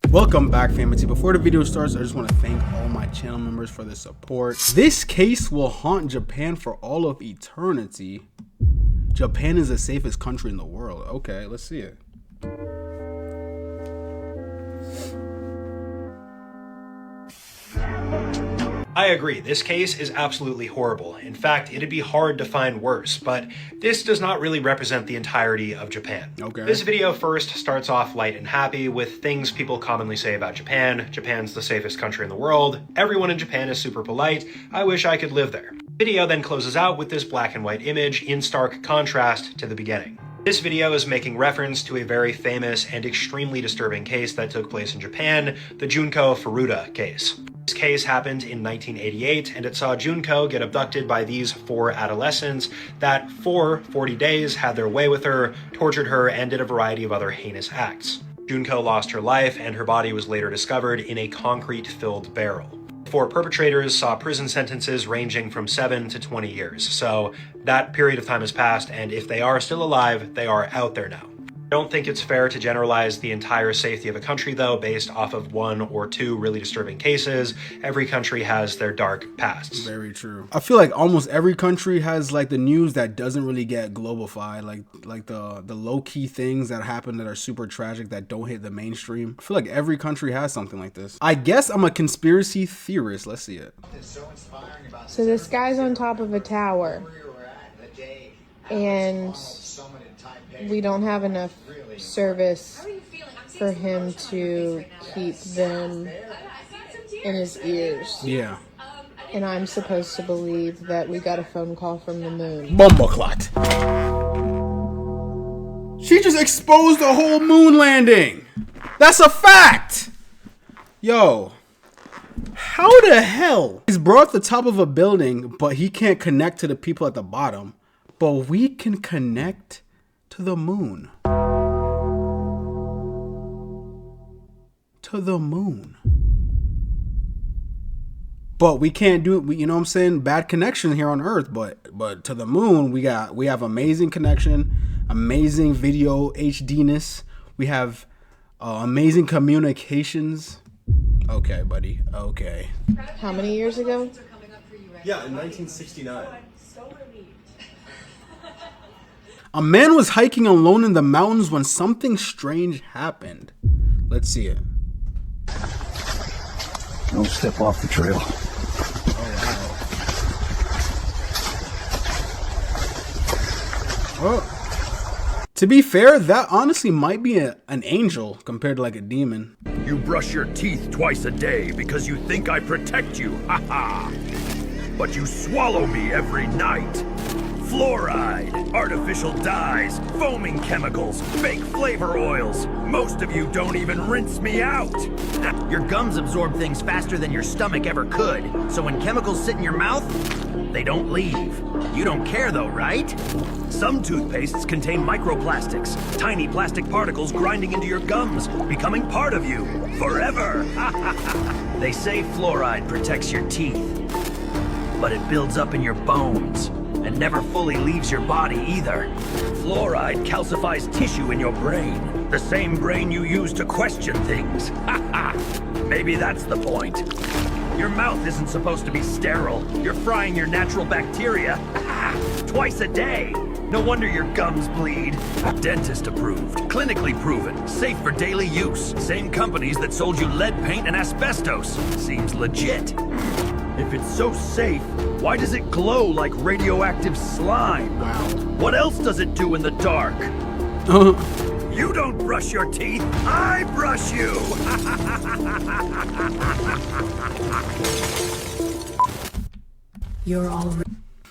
Welcome back, family. Before the video starts, I just want to thank all my channel members for the support. This case will haunt Japan for all of eternity. Japan is the safest country in the world. Okay, let's see it. I agree, this case is absolutely horrible. In fact, it'd be hard to find worse, but this does not really represent the entirety of Japan. Okay. This video first starts off light and happy with things people commonly say about Japan. Japan's the safest country in the world. Everyone in Japan is super polite. I wish I could live there. Video then closes out with this black and white image in stark contrast to the beginning. This video is making reference to a very famous and extremely disturbing case that took place in Japan, the Junko Furuta case. This case happened in 1988, and it saw Junko get abducted by these 4 adolescents that for 40 days had their way with her, tortured her, and did a variety of other heinous acts. Junko lost her life, and her body was later discovered in a concrete-filled barrel. 4 perpetrators saw prison sentences ranging from 7 to 20 years, so that period of time has passed, and if they are still alive, they are out there now. I don't think it's fair to generalize the entire safety of a country, though, based off of 1 or 2 really disturbing cases. Every country has their dark pasts. Very true. I feel like almost every country has like the news that doesn't really get globalified, like the low-key things that happen that are super tragic that don't hit the mainstream. I feel like every country has something like this. I guess I'm a conspiracy theorist. Let's see it. So this guy's on top of a tower, and we don't have enough service for him to keep them in his ears. Yeah. And I'm supposed to believe that we got a phone call from the moon. Bumbleclot. She just exposed the whole moon landing. That's a fact. Yo. How the hell? He's brought the top of a building, but he can't connect to the people at the bottom. But we can connect to the moon. To the moon. But we can't do it. You know what I'm saying? Bad connection here on Earth, but to the moon we have amazing connection, amazing video HDness. We have amazing communications. Okay, buddy. Okay. How many years ago? Yeah, in 1969. A man was hiking alone in the mountains when something strange happened. Let's see it. Don't step off the trail. Oh, wow. Oh. To be fair, that honestly might be an angel compared to like a demon. You brush your teeth twice a day because you think I protect you. Ha ha. But you swallow me every night. Fluoride, artificial dyes, foaming chemicals, fake flavor oils. Most of you don't even rinse me out. Your gums absorb things faster than your stomach ever could. So when chemicals sit in your mouth, they don't leave. You don't care though, right? Some toothpastes contain microplastics, tiny plastic particles grinding into your gums, becoming part of you forever. They say fluoride protects your teeth, but it builds up in your bones and never fully leaves your body either. Fluoride calcifies tissue in your brain, the same brain you use to question things. Maybe that's the point. Your mouth isn't supposed to be sterile. You're frying your natural bacteria twice a day. No wonder your gums bleed. Dentist approved, clinically proven, safe for daily use. Same companies that sold you lead paint and asbestos. Seems legit. If it's so safe, why does it glow like radioactive slime? Wow. What else does it do in the dark? You don't brush your teeth, I brush you! You're already...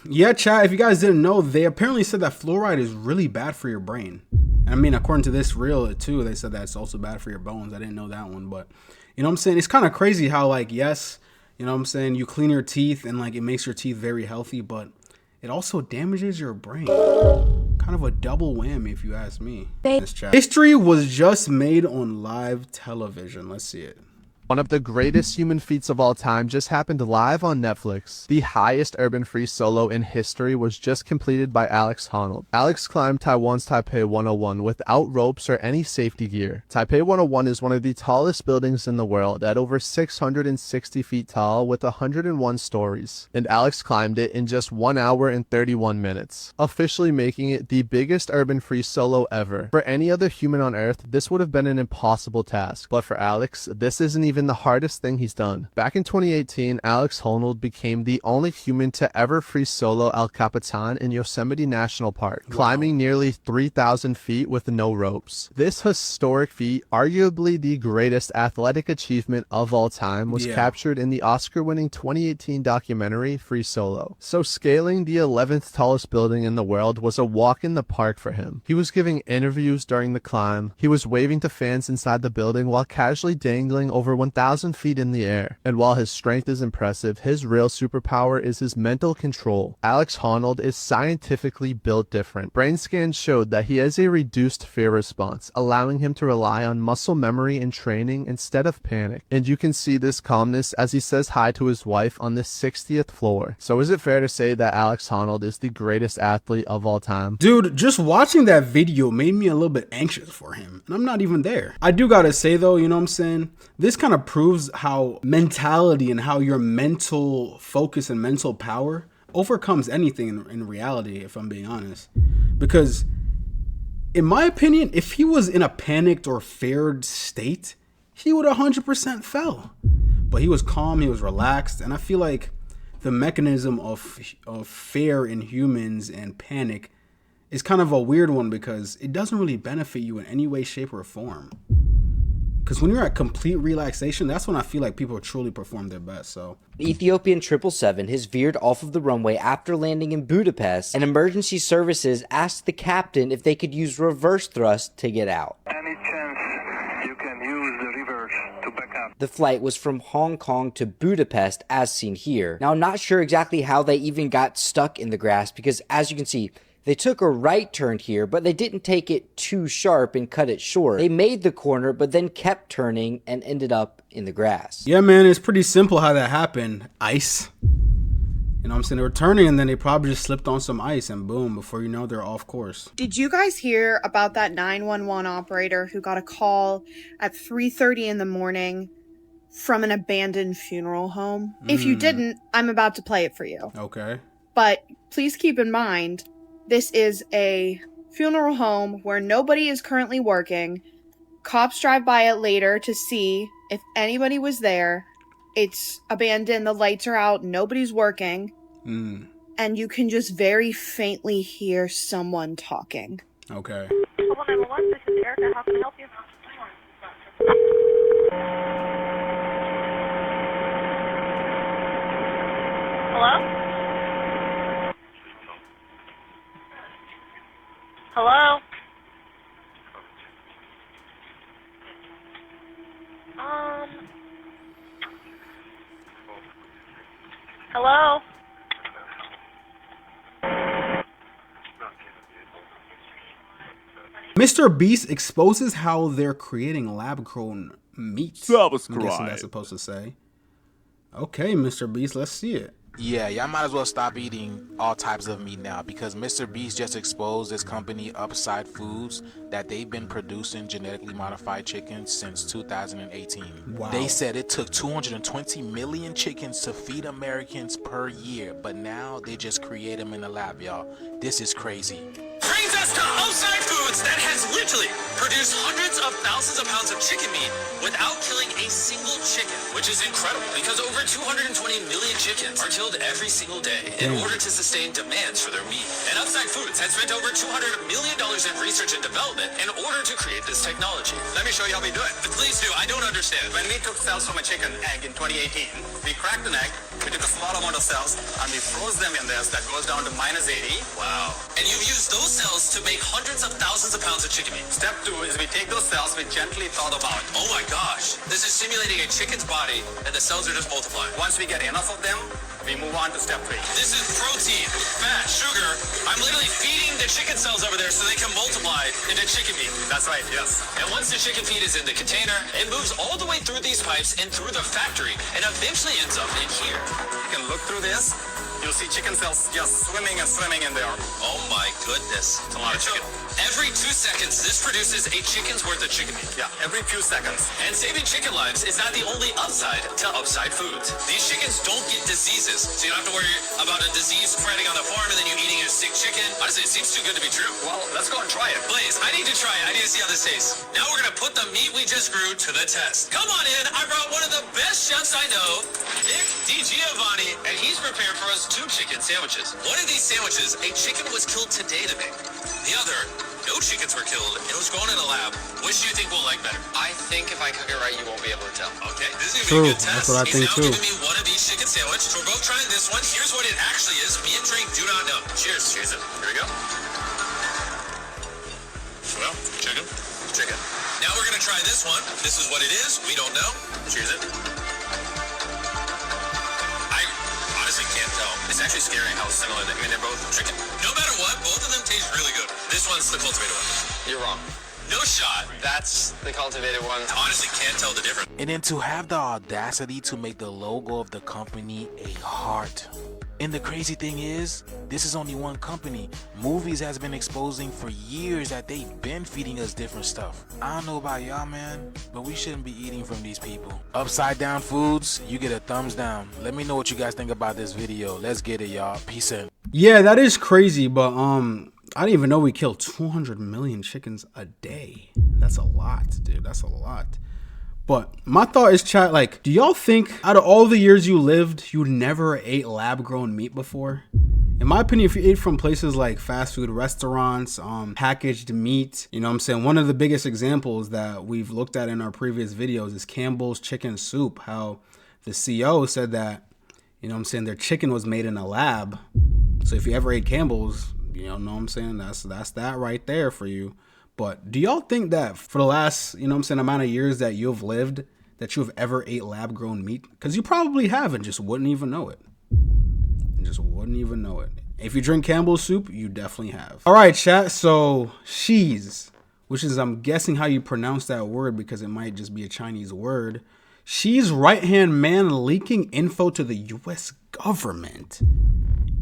Yeah, chat, if you guys didn't know, they apparently said that fluoride is really bad for your brain. And I mean, according to this reel too, they said that it's also bad for your bones. I didn't know that one, but you know what I'm saying? It's kind of crazy how, like, yes, you know what I'm saying, you clean your teeth and like it makes your teeth very healthy, but it also damages your brain. Kind of a double whammy if you ask me. This chat. History was just made on live television. Let's see it. One of the greatest human feats of all time just happened live on Netflix. The highest urban free solo in history was just completed by Alex Honnold. Alex climbed Taiwan's Taipei 101 without ropes or any safety gear. Taipei 101 is one of the tallest buildings in the world at over 660 feet tall with 101 stories. And Alex climbed it in just 1 hour and 31 minutes, officially making it the biggest urban free solo ever. For any other human on Earth, this would have been an impossible task. But for Alex, this isn't even the hardest thing he's done. Back in 2018, Alex Honnold became the only human to ever free solo El Capitan in Yosemite National Park, climbing nearly 3,000 feet with no ropes. This historic feat, arguably the greatest athletic achievement of all time, was captured in the Oscar-winning 2018 documentary Free Solo. So scaling the 11th tallest building in the world was a walk in the park for him. He was giving interviews during the climb. He was waving to fans inside the building while casually dangling over 1,000 feet in the air. And while his strength is impressive, his real superpower is his mental control. Alex Honnold is scientifically built different. Brain scans showed that he has a reduced fear response, allowing him to rely on muscle memory and training instead of panic. And you can see this calmness as he says hi to his wife on the 60th floor. So is it fair to say that Alex Honnold is the greatest athlete of all time? Dude, just watching that video made me a little bit anxious for him, and I'm not even there. I do gotta say though, you know what I'm saying? This kind of proves how mentality and how your mental focus and mental power overcomes anything in reality, if I'm being honest. Because in my opinion, if he was in a panicked or feared state, he would 100% fell. But he was calm, he was relaxed, and I feel like the mechanism of fear in humans and panic is kind of a weird one because it doesn't really benefit you in any way, shape, or form. Because when you're at complete relaxation, that's when I feel like people truly perform their best. So the Ethiopian 777 has veered off of the runway after landing in Budapest, and emergency services asked the captain if they could use reverse thrust to get out. Any chance you can use the reverse to back up? The flight was from Hong Kong to Budapest, as seen here. Now, I'm not sure exactly how they even got stuck in the grass, because as you can see, they took a right turn here, but they didn't take it too sharp and cut it short. They made the corner, but then kept turning and ended up in the grass. Yeah, man, it's pretty simple how that happened. Ice. You know what I'm saying? They were turning and then they probably just slipped on some ice and boom, before you know, they're off course. Did you guys hear about that 911 operator who got a call at 3:30 in the morning from an abandoned funeral home? If you didn't, I'm about to play it for you. Okay. But please keep in mind, this is a funeral home where nobody is currently working. Cops drive by it later to see if anybody was there. It's abandoned, the lights are out, nobody's working. And you can just very faintly hear someone talking. Okay. 911, this is Erica. How can I help you? Hello? Hello? Hello? Mr. Beast exposes how they're creating lab-grown meat. Subscribe. I'm guessing that's supposed to say. Okay, Mr. Beast, let's see it. Yeah, y'all might as well stop eating all types of meat now because Mr. Beast just exposed this company, Upside Foods, that they've been producing genetically modified chickens since 2018. Wow. They said it took 220 million chickens to feed Americans per year, but now they just create them in the lab, y'all. This is crazy. Brings us to Upside Foods that has literally produced hundreds of thousands of pounds of chicken meat without killing a single chicken, which is incredible because over 220 million chickens are killed every single day in order to sustain demands for their meat. And Upside Foods has spent over $200 million in research and development in order to create this technology. Let me show you how we do it. Please do. I don't understand. When we took cells from a chicken egg in 2018, we cracked an egg, we took a small amount of cells, and we froze them in this that goes down to -80. Wow. And you've used those cells to make hundreds of thousands of pounds of chicken meat. Step 2 is we take those cells, we gently thaw them out. Oh my gosh, this is simulating a chicken's body, and the cells are just multiplying. Once we get enough of them, we move on to step 3. This is protein, fat, sugar. I'm literally feeding the chicken cells over there so they can multiply into chicken meat. That's right, yes. And once the chicken feed is in the container, it moves all the way through these pipes and through the factory, and eventually ends up in here. You can look through this. You'll see chicken cells just swimming and swimming in there. Oh my goodness. It's a lot of chicken. Every 2 seconds, this produces a chicken's worth of chicken meat. Yeah, every few seconds. And saving chicken lives is not the only upside to upside foods. These chickens don't get diseases, so you don't have to worry about a disease spreading on the farm and then you eating a sick chicken. Honestly, it seems too good to be true. Well, let's go and try it. Please, I need to try it. I need to see how this tastes. Now we're gonna put the meat we just grew to the test. Come on in. I brought one of the best chefs I know, Nick DiGiovanni, and he's prepared for us 2 chicken sandwiches. One of these sandwiches, a chicken was killed today to make. The other, no chickens were killed. It was grown in a lab. Which do you think we'll like better? I think if I cook it right, you won't be able to tell. Okay, this is gonna be a good test. That's what I think too. He's now giving me one of these chicken sandwiches. So we're both trying this one. Here's what it actually is. Me and Drake do not know. Cheers. Cheers it. Here we go. Well, chicken. Chicken. Now we're gonna try this one. This is what it is. We don't know. Cheers it. I honestly can't tell. It's actually scary how similar they. I mean, they're both chicken. No matter what, both of them taste really good. This one's the cultivated one. You're wrong. No shot. That's the cultivated one. I honestly can't tell the difference. And then to have the audacity to make the logo of the company a heart. And the crazy thing is, this is only one company. Movies has been exposing for years that they've been feeding us different stuff. I don't know about y'all, man, but we shouldn't be eating from these people. Upside down foods, you get a thumbs down. Let me know what you guys think about this video. Let's get it, y'all. Peace out. Yeah, that is crazy, but I didn't even know we kill 200 million chickens a day. That's a lot, dude. That's a lot. But my thought is, chat, like, do y'all think out of all the years you lived, you never ate lab-grown meat before? In my opinion, if you ate from places like fast food restaurants, packaged meat, you know what I'm saying? One of the biggest examples that we've looked at in our previous videos is Campbell's Chicken Soup, how the CEO said that, you know what I'm saying, their chicken was made in a lab. So if you ever ate Campbell's, you know what I'm saying, that's that right there for you. But do y'all think that for the last, you know what I'm saying, amount of years that you've lived, that you've ever ate lab-grown meat? Because you probably have and just wouldn't even know it. Just wouldn't even know it. If you drink Campbell's soup, you definitely have. All right, chat. So she's, which is, I'm guessing how you pronounce that word because it might just be a Chinese word. She's right-hand man leaking info to the U.S. government.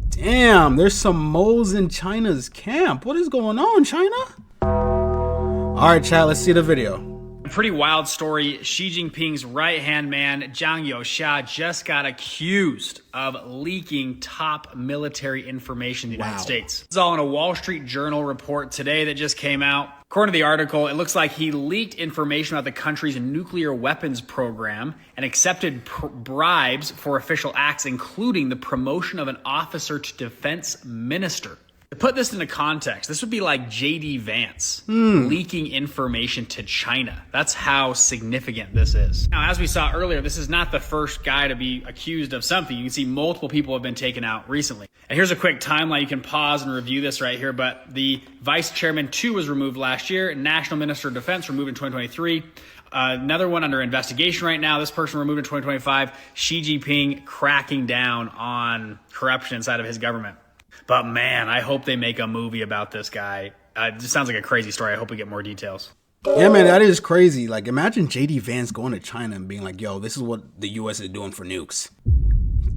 Damn, there's some moles in China's camp. What is going on, China? All right, chat, let's see the video. A pretty wild story. Xi Jinping's right-hand man, Zhang Youxia, just got accused of leaking top military information in the United States. This is all in a Wall Street Journal report today that just came out. According to the article, it looks like he leaked information about the country's nuclear weapons program and accepted bribes for official acts, including the promotion of an officer to defense minister. To put this into context, this would be like J.D. Vance leaking information to China. That's how significant this is. Now, as we saw earlier, this is not the first guy to be accused of something. You can see multiple people have been taken out recently. And here's a quick timeline. You can pause and review this right here. But the vice chairman, too, was removed last year. National Minister of Defense removed in 2023. Another one under investigation right now. This person removed in 2025. Xi Jinping cracking down on corruption inside of his government. But man, I hope they make a movie about this guy. It just sounds like a crazy story. I hope we get more details. Yeah, man, that is crazy. Like, imagine J.D. Vance going to China and being like, yo, this is what the U.S. is doing for nukes.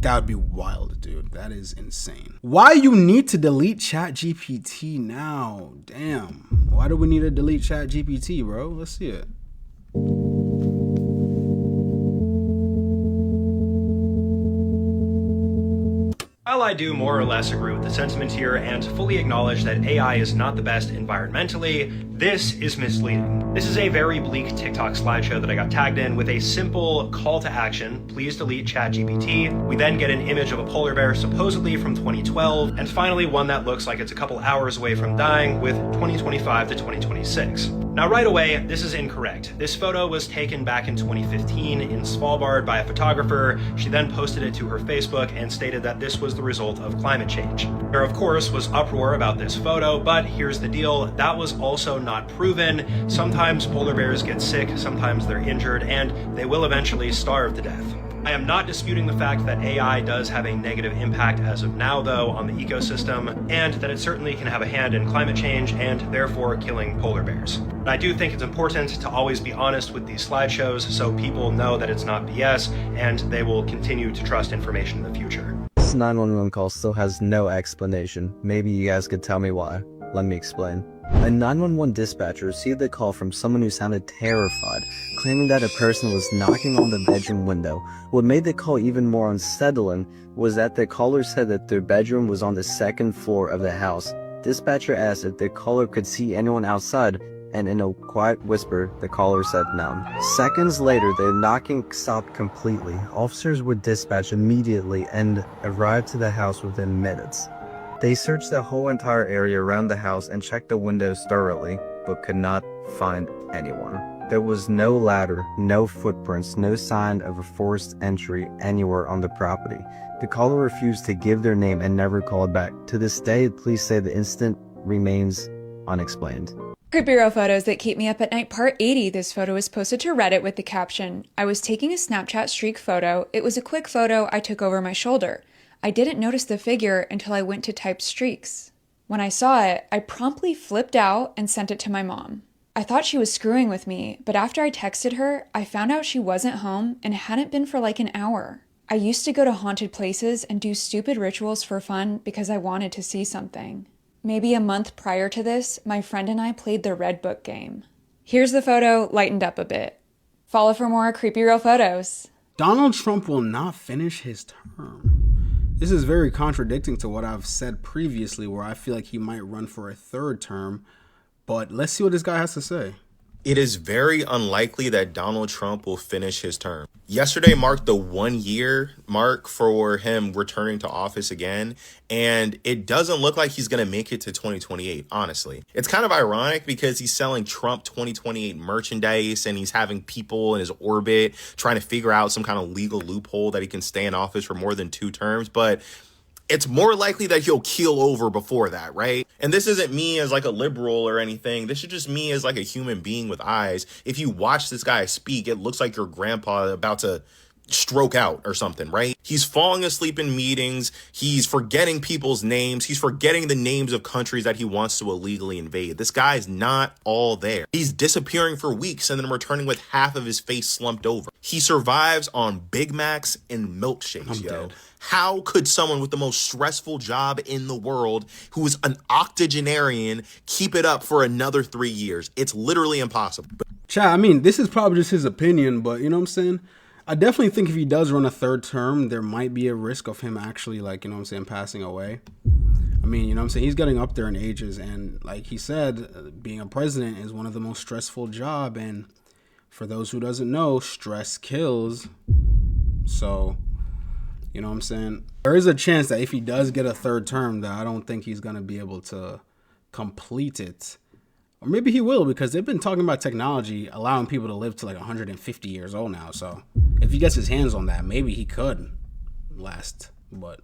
That would be wild, dude. That is insane. Why you need to delete ChatGPT now? Damn. Why do we need to delete ChatGPT, bro? Let's see it. While I do more or less agree with the sentiment here and fully acknowledge that AI is not the best environmentally, this is misleading. This is a very bleak TikTok slideshow that I got tagged in with a simple call to action, please delete ChatGPT. We then get an image of a polar bear supposedly from 2012, and finally one that looks like it's a couple hours away from dying with 2025 to 2026. Now right away, this is incorrect. This photo was taken back in 2015 in Svalbard by a photographer. She then posted it to her Facebook and stated that this was the result of climate change. There of course was uproar about this photo, but here's the deal, that was also not proven. Sometimes polar bears get sick, sometimes they're injured, and they will eventually starve to death. I am not disputing the fact that AI does have a negative impact as of now, though, on the ecosystem, and that it certainly can have a hand in climate change and therefore killing polar bears. But I do think it's important to always be honest with these slideshows so people know that it's not BS and they will continue to trust information in the future. This 911 call still has no explanation. Maybe you guys could tell me why. Let me explain. A 911 dispatcher received a call from someone who sounded terrified, claiming that a person was knocking on the bedroom window. What made the call even more unsettling was that the caller said that their bedroom was on the second floor of the house. Dispatcher asked if the caller could see anyone outside, and in a quiet whisper, the caller said no. Seconds later, the knocking stopped completely. Officers were dispatched immediately and arrived to the house within minutes. They searched the whole entire area around the house and checked the windows thoroughly, but could not find anyone. There was no ladder, no footprints, no sign of a forced entry anywhere on the property. The caller refused to give their name and never called back. To this day, police say the incident remains unexplained. Creepy Real Photos That Keep Me Up at Night Part 80. This photo was posted to Reddit with the caption, "I was taking a Snapchat streak photo. It was a quick photo I took over my shoulder. I didn't notice the figure until I went to type streaks. When I saw it, I promptly flipped out and sent it to my mom. I thought she was screwing with me, but after I texted her, I found out she wasn't home and hadn't been for like an hour. I used to go to haunted places and do stupid rituals for fun because I wanted to see something. Maybe a month prior to this, my friend and I played the Red Book game." Here's the photo lightened up a bit. Follow for more creepy real photos. Donald Trump will not finish his term. This is very contradicting to what I've said previously, where I feel like he might run for a third term. But let's see what this guy has to say. It is very unlikely that Donald Trump will finish his term. Yesterday marked the 1 year mark for him returning to office again, and it doesn't look like he's going to make it to 2028, honestly. It's kind of ironic because he's selling Trump 2028 merchandise and he's having people in his orbit trying to figure out some kind of legal loophole that he can stay in office for more than 2 terms, but it's more likely that he'll keel over before that, right? And this isn't me as like a liberal or anything. This is just me as like a human being with eyes. If you watch this guy speak, it looks like your grandpa about to stroke out or something, right? He's falling asleep in meetings. He's forgetting people's names. He's forgetting the names of countries that he wants to illegally invade. This guy's not all there. He's disappearing for weeks and then returning with half of his face slumped over. He survives on Big Macs and milkshakes, yo. How could someone with the most stressful job in the world, who is an octogenarian, keep it up for another 3 years? It's literally impossible. Chat, I mean, this is probably just his opinion, but you know what I'm saying? I definitely think if he does run a third term, there might be a risk of him actually, like, you know what I'm saying, passing away. I mean, you know what I'm saying? He's getting up there in ages, and like he said, being a president is one of the most stressful job, and for those who doesn't know, stress kills. So, you know what I'm saying? There is a chance that if he does get a third term, that I don't think he's going to be able to complete it. Or maybe he will, because they've been talking about technology allowing people to live to like 150 years old now. So if he gets his hands on that, maybe he could last. But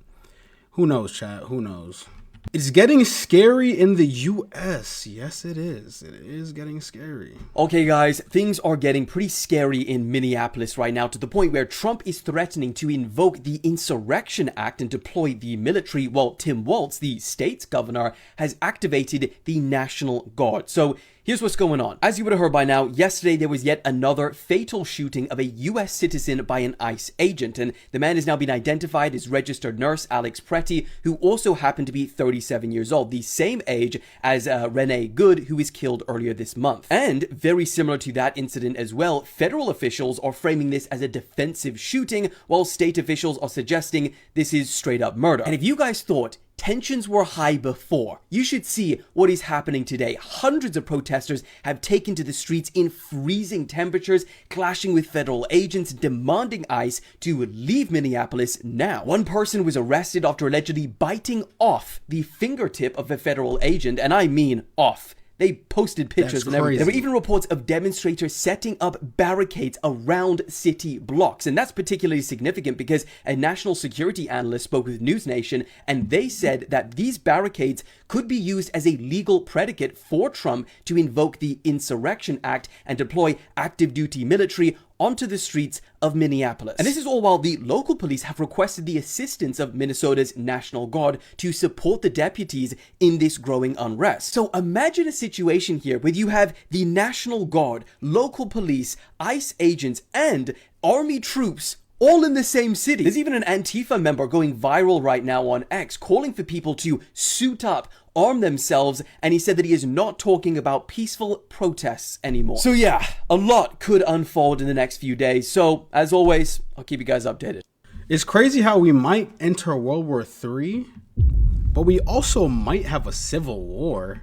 who knows, chat? Who knows? It's getting scary in the U.S. Yes, it is. It is getting scary. Okay, guys, things are getting pretty scary in Minneapolis right now, to the point where Trump is threatening to invoke the Insurrection Act and deploy the military, while Tim Walz, the state's governor, has activated the National Guard. So here's what's going on. As you would have heard by now, yesterday there was yet another fatal shooting of a U.S. citizen by an ICE agent, and the man has now been identified as registered nurse Alex Pretty, who also happened to be 37 years old, the same age as Renee Good, who was killed earlier this month. And very similar to that incident as well, federal officials are framing this as a defensive shooting, while state officials are suggesting this is straight up murder. And if you guys thought tensions were high before, you should see what is happening today. Hundreds of protesters have taken to the streets in freezing temperatures, clashing with federal agents, demanding ICE to leave Minneapolis now. One person was arrested after allegedly biting off the fingertip of a federal agent, and I mean off. They posted pictures and everything. There were even reports of demonstrators setting up barricades around city blocks. And that's particularly significant because a national security analyst spoke with News Nation, and they said that these barricades could be used as a legal predicate for Trump to invoke the Insurrection Act and deploy active duty military onto the streets of Minneapolis. And this is all while the local police have requested the assistance of Minnesota's National Guard to support the deputies in this growing unrest. So imagine a situation here where you have the National Guard, local police, ICE agents, and army troops all in the same city. There's even an Antifa member going viral right now on X calling for people to suit up, arm themselves, and he said that he is not talking about peaceful protests anymore. So yeah, a lot could unfold in the next few days. So as always, I'll keep you guys updated. It's crazy how we might enter World War III, but we also might have a civil war.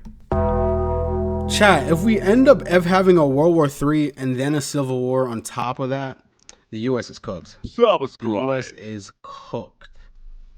Chat, if we end up having a World War III and then a civil war on top of that, the U.S. is cooked. The U.S. is cooked.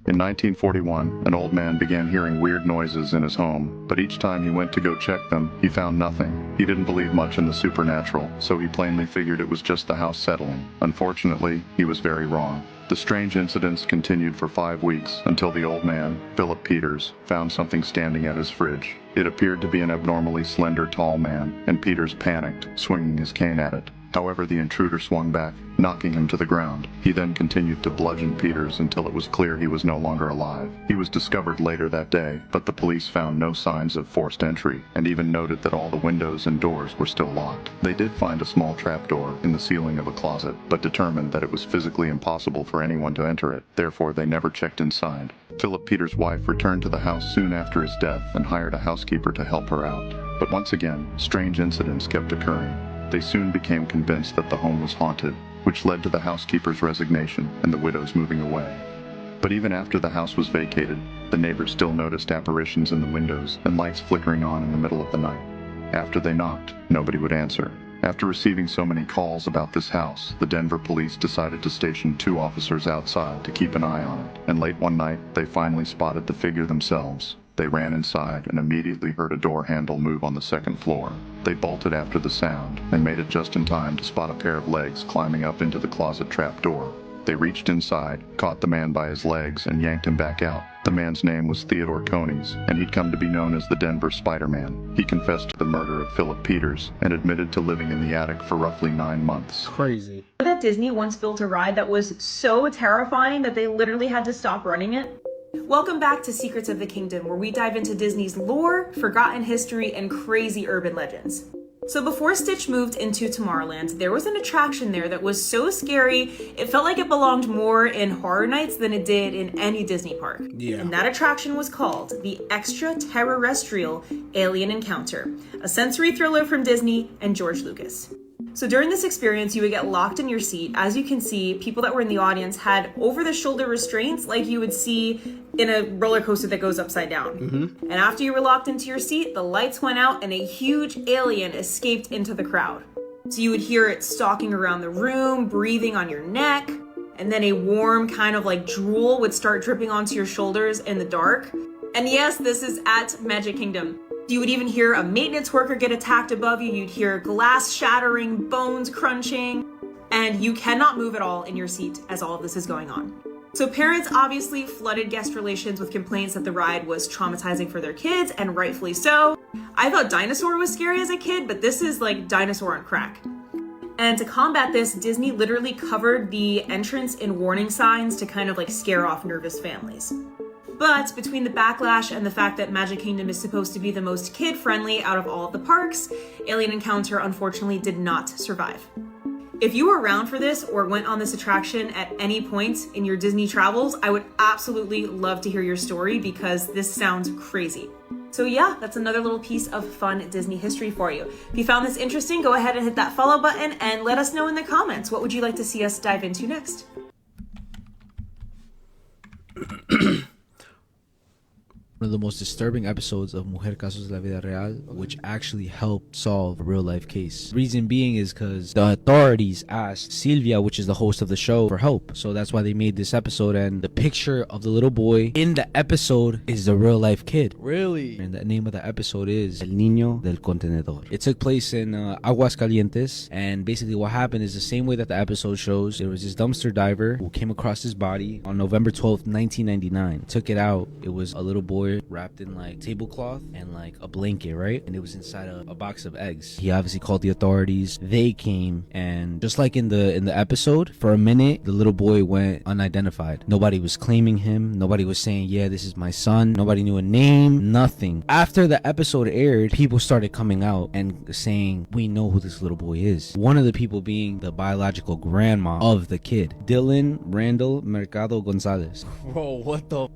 In 1941, an old man began hearing weird noises in his home, but each time he went to go check them, he found nothing. He didn't believe much in the supernatural, so he plainly figured it was just the house settling. Unfortunately, he was very wrong. The strange incidents continued for 5 weeks until the old man, Philip Peters, found something standing at his fridge. It appeared to be an abnormally slender, tall man, and Peters panicked, swinging his cane at it. However, the intruder swung back, knocking him to the ground. He then continued to bludgeon Peters until it was clear he was no longer alive. He was discovered later that day, but the police found no signs of forced entry, and even noted that all the windows and doors were still locked. They did find a small trapdoor in the ceiling of a closet, but determined that it was physically impossible for anyone to enter it. Therefore, they never checked inside. Philip Peters' wife returned to the house soon after his death and hired a housekeeper to help her out. But once again, strange incidents kept occurring. They soon became convinced that the home was haunted, which led to the housekeeper's resignation and the widow's moving away. But even after the house was vacated, the neighbors still noticed apparitions in the windows and lights flickering on in the middle of the night. After they knocked, nobody would answer. After receiving so many calls about this house, the Denver police decided to station 2 officers outside to keep an eye on it, and late one night, they finally spotted the figure themselves. They ran inside and immediately heard a door handle move on the 2nd floor. They bolted after the sound and made it just in time to spot a pair of legs climbing up into the closet trap door. They reached inside, caught the man by his legs, and yanked him back out. The man's name was Theodore Coneys, and he'd come to be known as the Denver Spider-Man. He confessed to the murder of Philip Peters and admitted to living in the attic for roughly 9 months. Crazy. That Disney once built a ride that was so terrifying that they literally had to stop running it. Welcome back to Secrets of the Kingdom, where we dive into Disney's lore, forgotten history, and crazy urban legends. So before Stitch moved into Tomorrowland, there was an attraction there that was so scary, it felt like it belonged more in Horror Nights than it did in any Disney park. Yeah. And that attraction was called the Extraterrestrial Alien Encounter, a sensory thriller from Disney and George Lucas. So during this experience, you would get locked in your seat. As you can see, people that were in the audience had over-the-shoulder restraints like you would see in a roller coaster that goes upside down. Mm-hmm. And after you were locked into your seat, the lights went out and a huge alien escaped into the crowd. So you would hear it stalking around the room, breathing on your neck, and then a warm kind of like drool would start dripping onto your shoulders in the dark. And yes, this is at Magic Kingdom. You would even hear a maintenance worker get attacked above you. You'd hear glass shattering, bones crunching, and you cannot move at all in your seat as all of this is going on. So parents obviously flooded guest relations with complaints that the ride was traumatizing for their kids, and rightfully so. I thought Dinosaur was scary as a kid, but this is like Dinosaur on crack. And to combat this, Disney literally covered the entrance in warning signs to kind of like scare off nervous families. But between the backlash and the fact that Magic Kingdom is supposed to be the most kid-friendly out of all of the parks, Alien Encounter unfortunately did not survive. If you were around for this or went on this attraction at any point in your Disney travels, I would absolutely love to hear your story because this sounds crazy. So yeah, that's another little piece of fun Disney history for you. If you found this interesting, go ahead and hit that follow button and let us know in the comments. What would you like to see us dive into next? One of the most disturbing episodes of Mujer Casos de la Vida Real, which actually helped solve a real life case. Reason being is because the authorities asked Silvia, which is the host of the show, for help. So that's why they made this episode, and the picture of the little boy in the episode is the real life kid. Really? And the name of the episode is El Niño del Contenedor. It took place in Aguascalientes, and basically what happened is the same way that the episode shows. There was this dumpster diver who came across his body on November 12th, 1999. Took it out. It was a little boy wrapped in like tablecloth and like a blanket, right? And it was inside a box of eggs. He obviously called the authorities. They came, and just like in the episode, for a minute the little boy went unidentified. Nobody was claiming him. Nobody was saying, yeah, this is my son. Nobody knew a name. Nothing. After the episode aired, people started coming out and saying, we know who this little boy is. One of the people being the biological grandma of the kid, Dylan Randall Mercado Gonzalez. Bro, what the?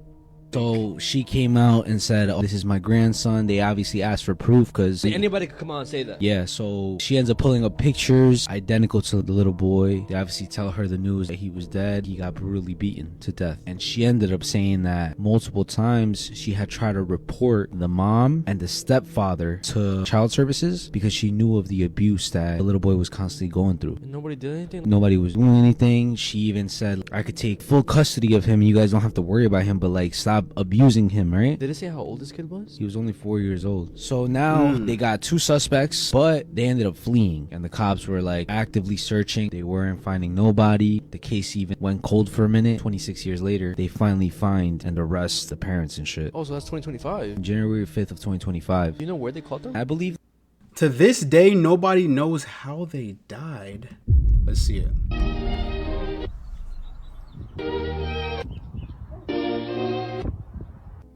So she came out and said, oh, this is my grandson. They obviously asked for proof because anybody could come out and say that. Yeah, so she ends up pulling up pictures identical to the little boy. They obviously tell her the news that he was dead. He got brutally beaten to death. And she ended up saying that multiple times she had tried to report the mom and the stepfather to child services because she knew of the abuse that the little boy was constantly going through. And nobody did anything? Nobody was doing anything. She even said, I could take full custody of him and you guys don't have to worry about him, but like stop abusing him, right? Did it say how old this kid was? He was only 4 years old. So now they got 2 suspects, but they ended up fleeing, and the cops were like actively searching. They weren't finding nobody. The case even went cold for a minute. 26 years later, they finally find and arrest the parents and shit. Oh, so that's 2025. January 5th of 2025. Do you know where they caught them? I believe. To this day, nobody knows how they died. Let's see it.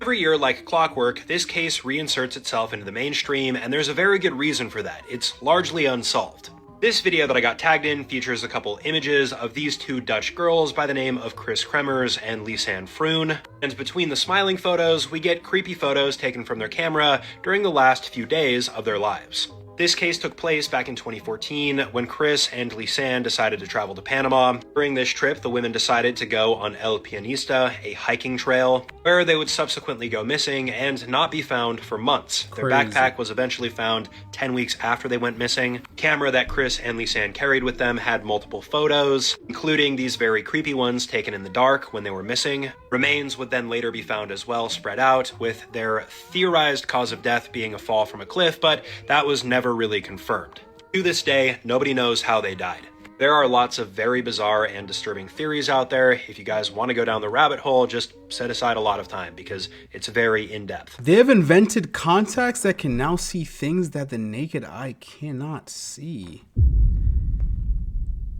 Every year, like clockwork, this case reinserts itself into the mainstream, and there's a very good reason for that. It's largely unsolved. This video that I got tagged in features a couple images of these 2 Dutch girls by the name of Chris Kremers and Lisanne Froon. And between the smiling photos, we get creepy photos taken from their camera during the last few days of their lives. This case took place back in 2014 when Chris and Lisanne decided to travel to Panama. During this trip, the women decided to go on El Pianista, a hiking trail, where they would subsequently go missing and not be found for months. Their backpack was eventually found 10 weeks after they went missing. The camera that Chris and Lisanne carried with them had multiple photos, including these very creepy ones taken in the dark when they were missing. Remains would then later be found as well, spread out, with their theorized cause of death being a fall from a cliff, but that was never really confirmed. To this day, nobody knows how they died. There are lots of very bizarre and disturbing theories out there. If you guys want to go down the rabbit hole, just set aside a lot of time because it's very in-depth. They have invented contacts that can now see things that the naked eye cannot see.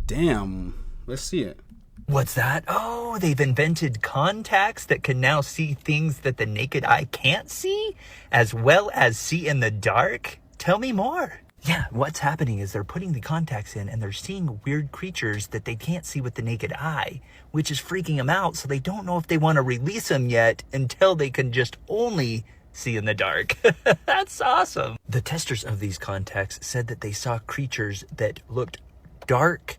Damn. Let's see it. What's that? Oh, they've invented contacts that can now see things that the naked eye can't see, as well as see in the dark? Tell me more. Yeah, what's happening is they're putting the contacts in and they're seeing weird creatures that they can't see with the naked eye, which is freaking them out, so they don't know if they want to release them yet until they can just only see in the dark. That's awesome. The testers of these contacts said that they saw creatures that looked dark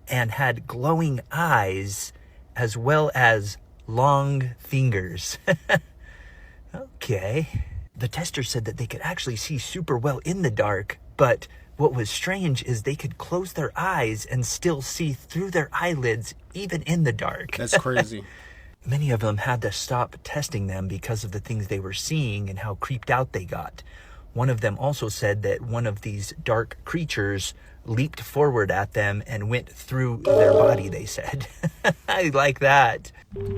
and had glowing eyes, as well as long fingers. Okay. The testers said that they could actually see super well in the dark, but what was strange is they could close their eyes and still see through their eyelids, even in the dark. That's crazy. Many of them had to stop testing them because of the things they were seeing and how creeped out they got. One of them also said that one of these dark creatures leaped forward at them and went through their body, they said. I like that.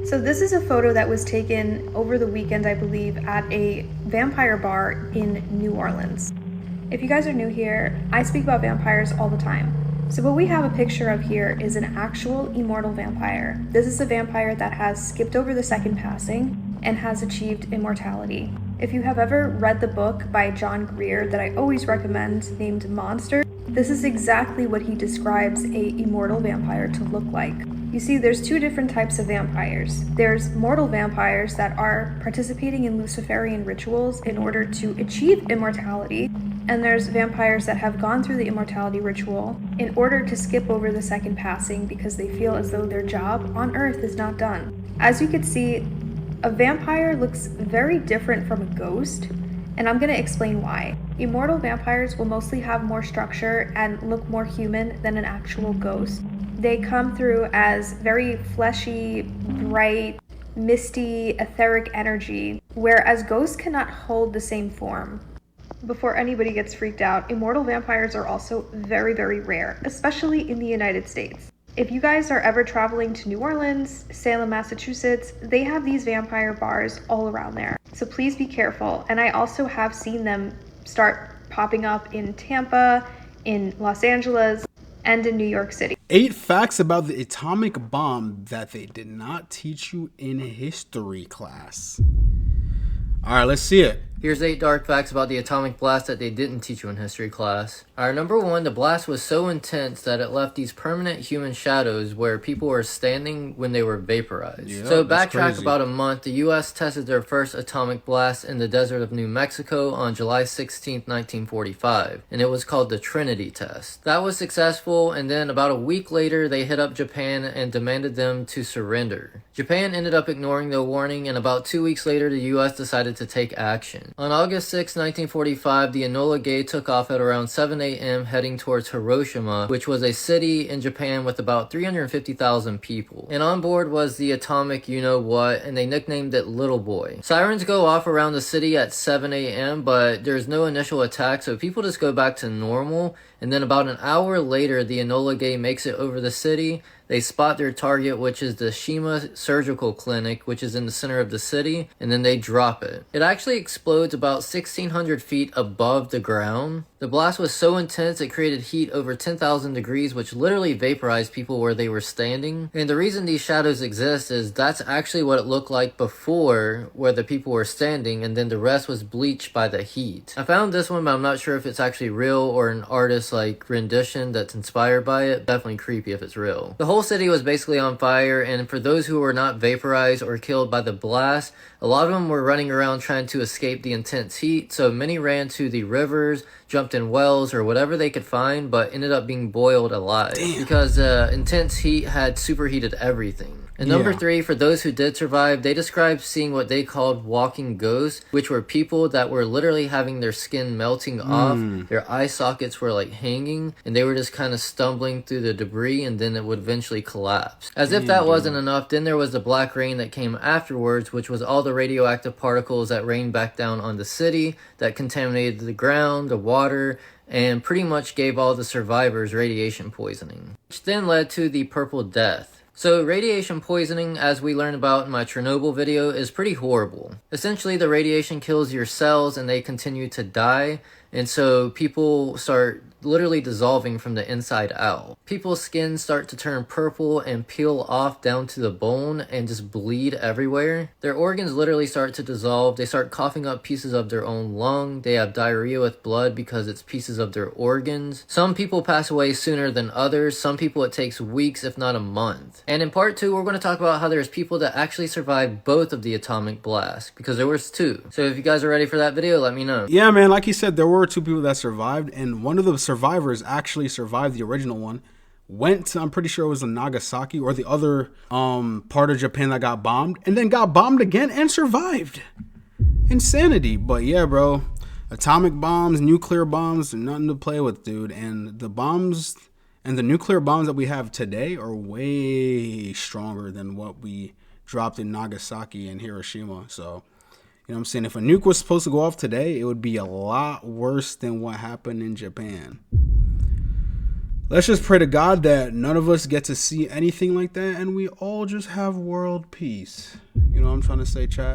So this is a photo that was taken over the weekend, I believe, at a vampire bar in New Orleans. If you guys are new here, I speak about vampires all the time. So what we have a picture of here is an actual immortal vampire. This is a vampire that has skipped over the second passing and has achieved immortality. If you have ever read the book by John Greer that I always recommend, named Monster, this is exactly what he describes a immortal vampire to look like. You see, there's 2 different types of vampires. There's mortal vampires that are participating in Luciferian rituals in order to achieve immortality, and there's vampires that have gone through the immortality ritual in order to skip over the second passing because they feel as though their job on Earth is not done. As you can see, A vampire looks very different from a ghost, and I'm gonna explain why. Immortal vampires will mostly have more structure and look more human than an actual ghost. They come through as very fleshy, bright, misty, etheric energy, whereas ghosts cannot hold the same form. Before anybody gets freaked out, immortal vampires are also very, very rare, especially in the United States. If you guys are ever traveling to New Orleans, Salem, Massachusetts, they have these vampire bars all around there. So please be careful. And I also have seen them start popping up in Tampa, in Los Angeles, and in New York City. 8 facts about the atomic bomb that they did not teach you in history class. All right, let's see it. Here's 8 dark facts about the atomic blast that they didn't teach you in history class. Alright, number 1, the blast was so intense that it left these permanent human shadows where people were standing when they were vaporized. Yeah, so that's backtrack crazy. about a month, the US tested their first atomic blast in the desert of New Mexico on July 16, 1945, and it was called the Trinity test. That was successful, and then about a week later they hit up Japan and demanded them to surrender. Japan ended up ignoring the warning, and about 2 weeks later the US decided to take action. On August 6, 1945, the Enola Gay took off at around 7 a.m. heading towards Hiroshima, which was a city in Japan with about 350,000 people. And on board was the atomic you-know-what, and they nicknamed it Little Boy. Sirens go off around the city at 7 a.m., but there's no initial attack, so people just go back to normal. And then about an hour later, the Enola Gay makes it over the city. They spot their target, which is the Shima Surgical Clinic, which is in the center of the city, and then they drop it. It actually explodes about 1,600 feet above the ground. The blast was so intense it created heat over 10,000 degrees, which literally vaporized people where they were standing. And the reason these shadows exist is that's actually what it looked like before, where the people were standing, and then the rest was bleached by the heat. I found this one, but I'm not sure if it's actually real or an artist like rendition that's inspired by it. Definitely creepy if it's real. The whole city was basically on fire, and for those who were not vaporized or killed by the blast, a lot of them were running around trying to escape the intense heat, so many ran to the rivers, jumped in wells or whatever they could find, but ended up being boiled alive. Damn. Because intense heat had superheated everything. And number 3, for those who did survive, they described seeing what they called walking ghosts, which were people that were literally having their skin melting off, their eye sockets were like hanging, and they were just kind of stumbling through the debris, and then it would eventually collapse. As if that wasn't enough, then there was the black rain that came afterwards, which was all the radioactive particles that rained back down on the city, that contaminated the ground, the water, and pretty much gave all the survivors radiation poisoning, which then led to the Purple Death. So radiation poisoning, as we learned about in my Chernobyl video, is pretty horrible. Essentially, the radiation kills your cells and they continue to die, and so people start literally dissolving from the inside out. People's skin start to turn purple and peel off down to the bone and just bleed everywhere. Their organs literally start to dissolve. They start coughing up pieces of their own lung. They have diarrhea with blood because it's pieces of their organs. Some people pass away sooner than others. Some people it takes weeks, if not a month. And in part 2, we're going to talk about how there's people that actually survived both of the atomic blasts, because there was 2. So if you guys are ready for that video, let me know. Yeah, man, like you said, there were 2 people that survived, and one of the survivors actually survived the original one. Went to, I'm pretty sure it was in Nagasaki or the other part of Japan that got bombed, and then got bombed again and survived. Insanity. But yeah, bro, atomic bombs, nuclear bombs, nothing to play with, dude. And the bombs and the nuclear bombs that we have today are way stronger than what we dropped in Nagasaki and Hiroshima. So, you know what I'm saying? If a nuke was supposed to go off today, it would be a lot worse than what happened in Japan. Let's just pray to God that none of us get to see anything like that and we all just have world peace. You know what I'm trying to say, chat?